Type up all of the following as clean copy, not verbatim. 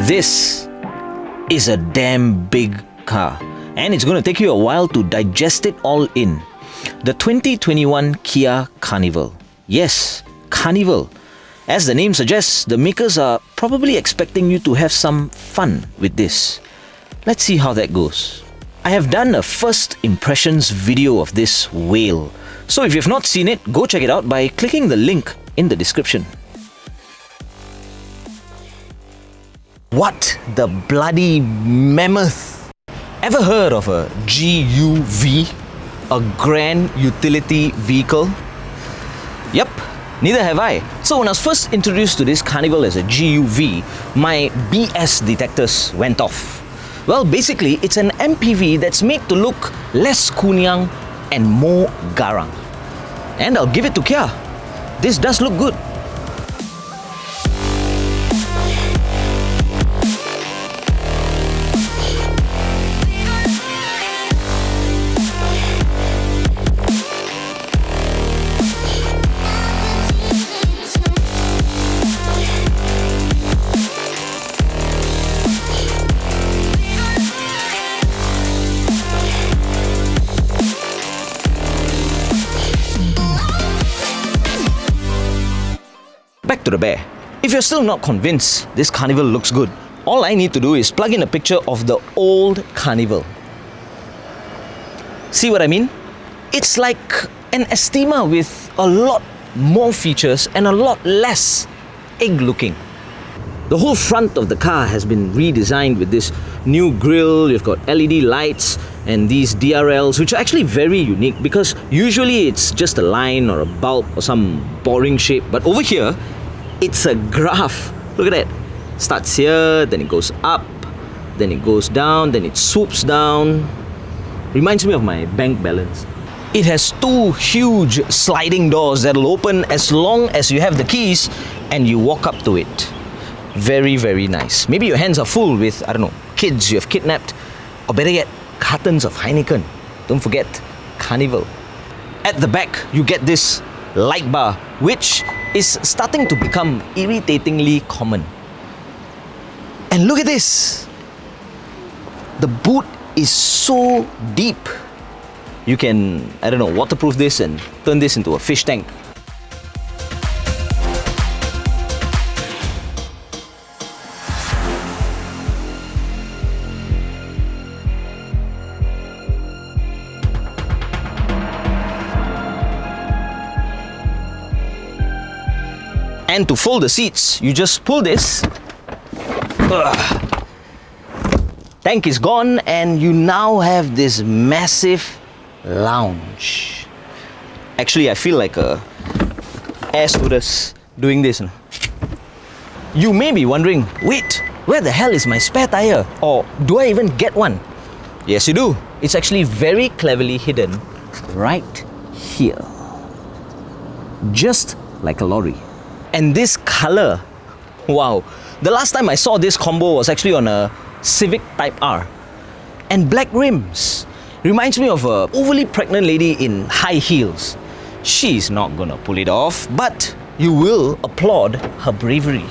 This is a damn big car, and it's going to take you a while to digest it all in. The 2021 Kia Carnival. Yes, Carnival. As the name suggests, the makers are probably expecting you to have some fun with this. Let's see how that goes. I have done a first impressions video of this whale. So if you've not seen it, go check it out by clicking the link in the description. What the bloody mammoth? Ever heard of a GUV? A grand utility vehicle? Yep, neither have I. So when I was first introduced to this Carnival as a GUV, my BS detectors went off. Well, basically, it's an MPV that's made to look less kunyang and more garang. And I'll give it to Kia. This does look good. Back to the bear. If you're still not convinced this Carnival looks good, all I need to do is plug in a picture of the old Carnival. See what I mean? It's like an Estima with a lot more features and a lot less egg-looking. The whole front of the car has been redesigned with this new grille. You've got LED lights and these DRLs, which are actually very unique because usually it's just a line or a bulb or some boring shape. But over here, it's a graph. Look at that. Starts here, then it goes up, then it goes down, then it swoops down. Reminds me of my bank balance. It has two huge sliding doors that'll open as long as you have the keys and you walk up to it. Very, very nice. Maybe your hands are full with, I don't know, kids you have kidnapped, or better yet, cartons of Heineken. Don't forget, Carnival. At the back, you get this light bar, which is starting to become irritatingly common. And look at this. The boot is so deep. You can, I don't know, waterproof this and turn this into a fish tank. And to fold the seats, you just pull this. Tank is gone and you now have this massive lounge. Actually, I feel like a air stewardess doing this. You may be wondering, wait, where the hell is my spare tire? Or do I even get one? Yes, you do. It's actually very cleverly hidden right here. Just like a lorry. And this color, wow. The last time I saw this combo was actually on a Civic Type R. And black rims. Reminds me of a overly pregnant lady in high heels. She's not gonna pull it off, but you will applaud her bravery.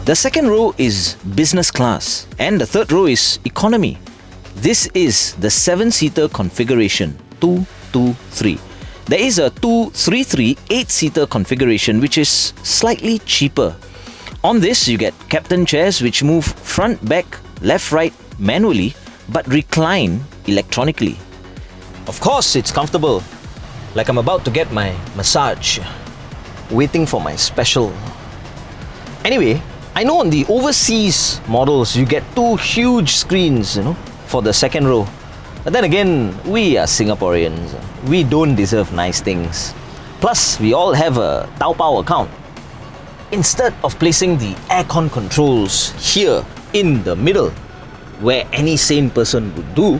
The second row is business class and the third row is economy. This is the 7-seater configuration, 223. There is a 233 8-seater configuration which is slightly cheaper. On this you get captain chairs which move front, back, left, right manually but recline electronically. Of course it's comfortable, like I'm about to get my massage, waiting for my special. Anyway, I know on the overseas models, you get two huge screens, for the second row. But then again, we are Singaporeans. We don't deserve nice things. Plus, we all have a Taobao account. Instead of placing the aircon controls here in the middle, where any sane person would do,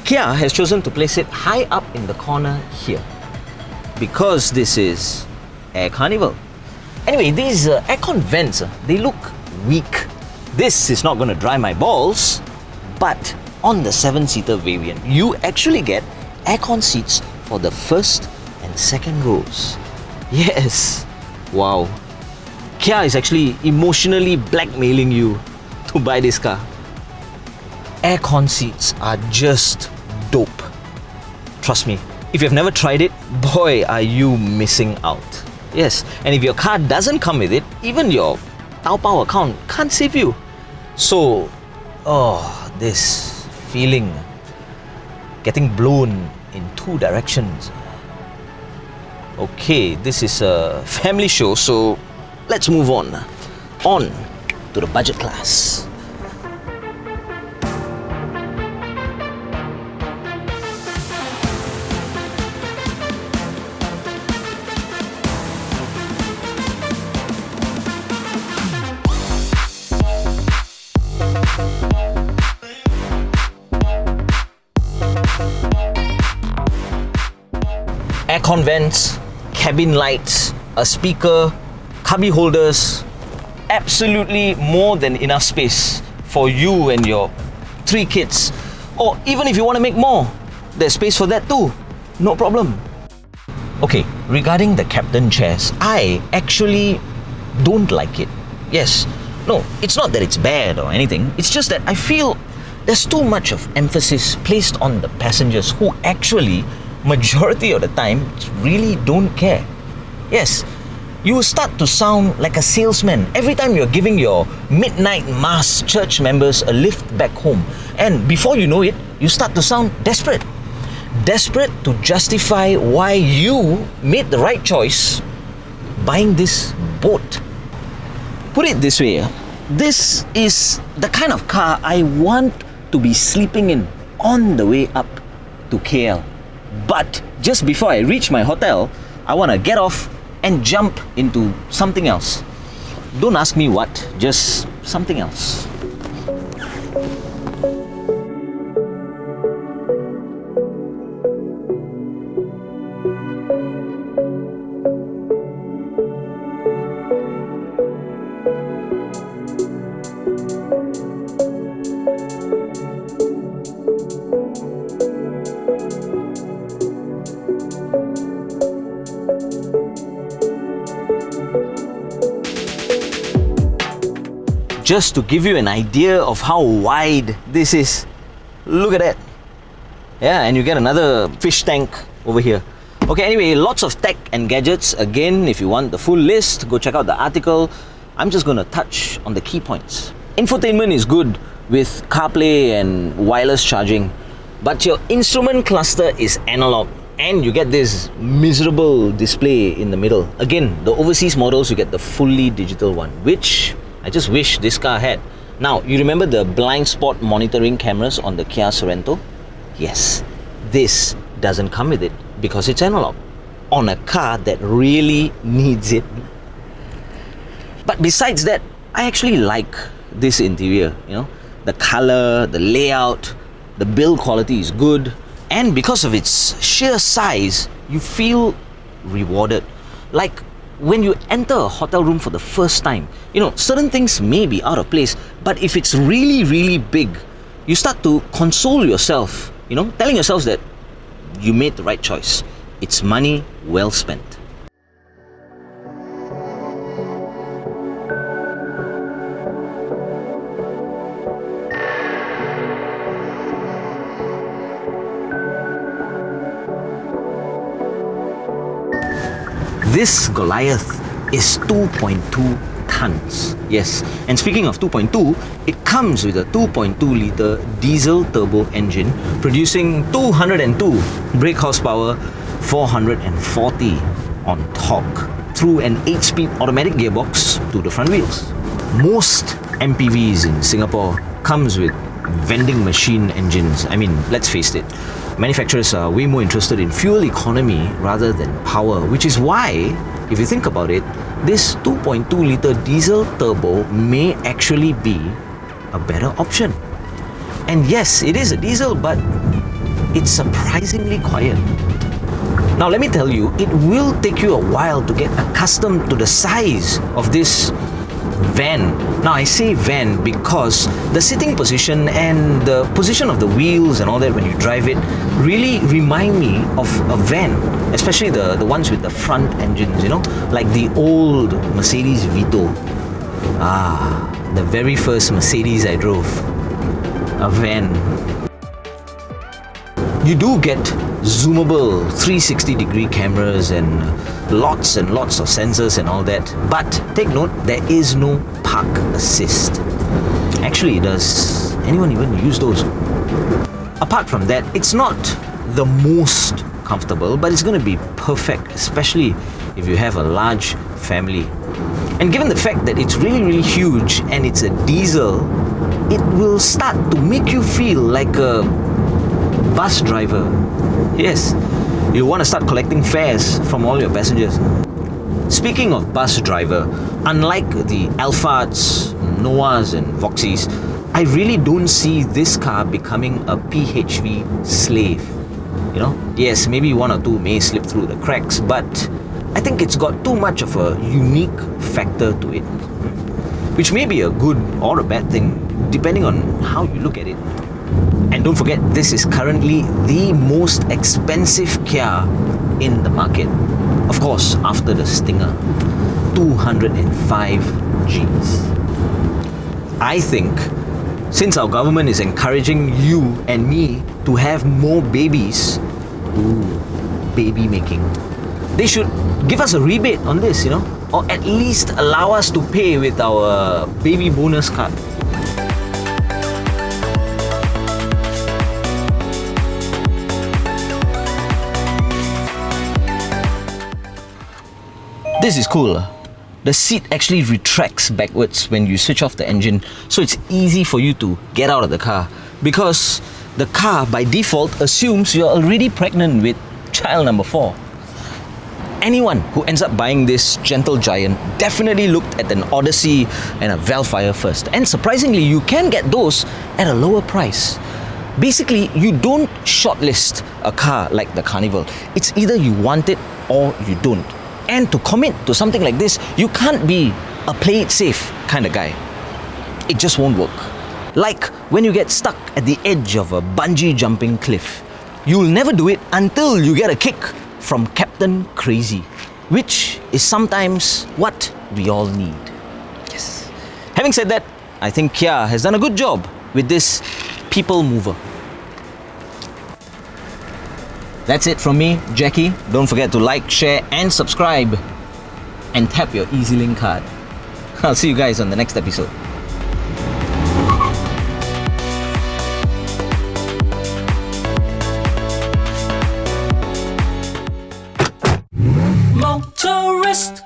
Kia has chosen to place it high up in the corner here. Because this is Air Carnival. Anyway, these aircon vents, they look weak. This is not going to dry my balls, but on the 7-seater variant, you actually get aircon seats for the first and second rows. Yes, wow. Kia is actually emotionally blackmailing you to buy this car. Aircon seats are just dope. Trust me, if you've never tried it, boy are you missing out. Yes, and if your car doesn't come with it, even your Taobao account can't save you. So, this feeling, getting blown in two directions. Okay, this is a family show, so let's move on. On to the budget class. Aircon vents, cabin lights, a speaker, cubby holders, absolutely more than enough space for you and your 3 kids. Or even if you want to make more, there's space for that too. No problem. Okay, regarding the captain chairs, I actually don't like it. Yes, no, it's not that it's bad or anything. It's just that I feel there's too much of emphasis placed on the passengers who actually, majority of the time, really don't care. Yes, you start to sound like a salesman every time you're giving your midnight mass church members a lift back home. And before you know it, you start to sound desperate. Desperate to justify why you made the right choice buying this boat. Put it this way, this is the kind of car I want to be sleeping in on the way up to KL. But just before I reach my hotel, I want to get off and jump into something else. Don't ask me what, just something else. Just to give you an idea of how wide this is, look at that. Yeah, and you get another fish tank over here. Okay, anyway, lots of tech and gadgets. Again, if you want the full list, go check out the article. I'm just going to touch on the key points. Infotainment is good with CarPlay and wireless charging, but your instrument cluster is analog and you get this miserable display in the middle. Again, the overseas models, you get the fully digital one, which I just wish this car had. Now, you remember the blind spot monitoring cameras on the Kia Sorento? Yes, this doesn't come with it because it's analog on a car that really needs it. But besides that, I actually like this interior, the color, the layout, the build quality is good, and because of its sheer size, you feel rewarded. Like when you enter a hotel room for the first time, certain things may be out of place, but if it's really, really big, you start to console yourself, telling yourselves that you made the right choice. It's money well spent. This Goliath is 2.2 tons. Yes, and speaking of 2.2, it comes with a 2.2 litre diesel turbo engine producing 202 brake horsepower, 440 on torque through an 8-speed automatic gearbox to the front wheels. Most MPVs in Singapore comes with vending machine engines. I mean, let's face it, manufacturers are way more interested in fuel economy rather than power, which is why, if you think about it, this 2.2 litre diesel turbo may actually be a better option. And yes, it is a diesel, but it's surprisingly quiet. Now let me tell you, it will take you a while to get accustomed to the size of this van. Now I say van because the sitting position and the position of the wheels and all that when you drive it really remind me of a van, especially the ones with the front engines, you know, like the old Mercedes Vito. The very first Mercedes I drove, a van. You do get zoomable 360-degree cameras and lots of sensors and all that. But take note, there is no park assist. Actually, does anyone even use those? Apart from that, it's not the most comfortable, but it's going to be perfect, especially if you have a large family. And given the fact that it's really huge and it's a diesel, it will start to make you feel like a bus driver. Yes, you want to start collecting fares from all your passengers. Speaking of bus driver, unlike the Alphard's, Noah's and Voxys, I really don't see this car becoming a PHV slave. You know, yes, maybe one or two may slip through the cracks, but I think it's got too much of a unique factor to it, which may be a good or a bad thing, depending on how you look at it. And don't forget, this is currently the most expensive Kia in the market. Of course, after the Stinger, 205 Gs. I think, since our government is encouraging you and me to have more babies, baby making, they should give us a rebate on this, you know, or at least allow us to pay with our baby bonus card. This is cool. The seat actually retracts backwards when you switch off the engine, so it's easy for you to get out of the car, because the car by default assumes you're already pregnant with child number 4. Anyone who ends up buying this gentle giant definitely looked at an Odyssey and a Velfire first, and surprisingly you can get those at a lower price. Basically, you don't shortlist a car like the Carnival. It's either you want it or you don't. And to commit to something like this, you can't be a play it safe kind of guy. It just won't work. Like when you get stuck at the edge of a bungee jumping cliff. You'll never do it until you get a kick from Captain Crazy, which is sometimes what we all need. Yes. Having said that, I think Kia has done a good job with this people mover. That's it from me, Jackie. Don't forget to like, share and subscribe, and tap your EasyLink card. I'll see you guys on the next episode. Motorist